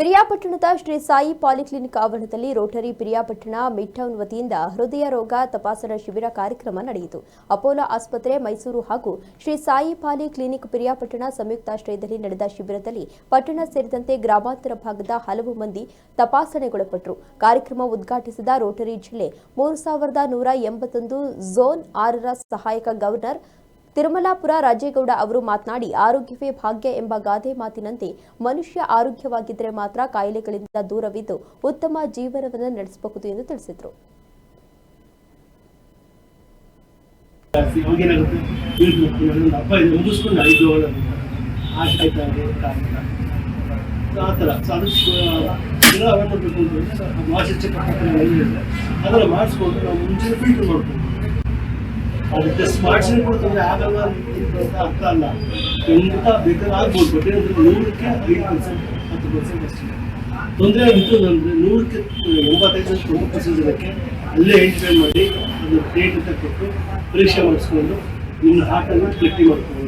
ಪಿರಿಯಾಪಟ್ಟಣದ Shri Sai polyclinic ಆವರಣದಲ್ಲಿ Rotary Piriyapatna Midtown ವತಿಯಿಂದ ಹೃದಯ ರೋಗ ತಪಾಸಣಾ ಶಿಬಿರ ಕಾರ್ಯಕ್ರಮ ನಡೆಯಿತು. ಅಪೋಲೋ ಆಸ್ಪತ್ರೆ ಮೈಸೂರು ಹಾಗೂ ಶ್ರೀ ಸಾಯಿ ಪಾಲಿ ಕ್ಲಿನಿಕ್ ಪಿರಿಯಾಪಟ್ಟಣ ಸಂಯುಕ್ತಾಶ್ರಯದಲ್ಲಿ ನಡೆದ ಶಿಬಿರದಲ್ಲಿ ಪಟ್ಟಣ ಸೇರಿದಂತೆ ಗ್ರಾಮಾಂತರ ಭಾಗದ ಹಲವು ಮಂದಿ ತಪಾಸಣೆಗೊಳಪಟ್ಟರು. ಕಾರ್ಯಕ್ರಮ ಉದ್ಘಾಟಿಸಿದ ರೋಟರಿ ಜಿಲ್ಲೆ 3181 ಝೋನ್ 6ರ ಸಹಾಯಕ ಗವರ್ನರ್ ತಿರುಮಲಾಪುರ ರಾಜೇಗೌಡ ಅವರು ಮಾತನಾಡಿ, ಆರೋಗ್ಯವೇ ಭಾಗ್ಯ ಎಂಬ ಗಾದೆ ಮಾತಿನಂತೆ ಮನುಷ್ಯ ಆರೋಗ್ಯವಾಗಿದ್ದರೆ ಮಾತ್ರ ಕಾಯಿಲೆಗಳಿಂದ ದೂರವಿದ್ದು ಉತ್ತಮ ಜೀವನವನ್ನು ನಡೆಸಬಹುದು ಎಂದು ತಿಳಿಸಿದರು. ಅದಕ್ಕೆ ಸ್ಮಾರ್ಟ್ ಸಿಟಿ ಕೊಡ್ತಂದ್ರೆ ಆಗಲ್ಲ ಅರ್ಥ ಅಲ್ಲ. ಎಂತ ಬೇಕಾದ್ರೆ ಆಗ್ಬೋದು, ಬಟ್ ಏನಂದ್ರೆ 100ಕ್ಕೆ 5% 10% ಅಷ್ಟೇ ತೊಂದರೆ ಆಗಿತ್ತು. ಅಂದರೆ 100ಕ್ಕೆ 85% ಜನಕ್ಕೆ ಅಲ್ಲೇ ಐಡೆಂಟಿಫೈ ಮಾಡಿ ಅದನ್ನು ಡೇಟ್ ಅಂತ ಕೊಟ್ಟು ಪರೀಕ್ಷೆ ಮಾಡಿಸ್ಕೊಂಡು ನಿಮ್ಮ ಹಾರ್ಟನ್ನು ಗಟ್ಟಿ ಮಾಡ್ಕೊಂಡು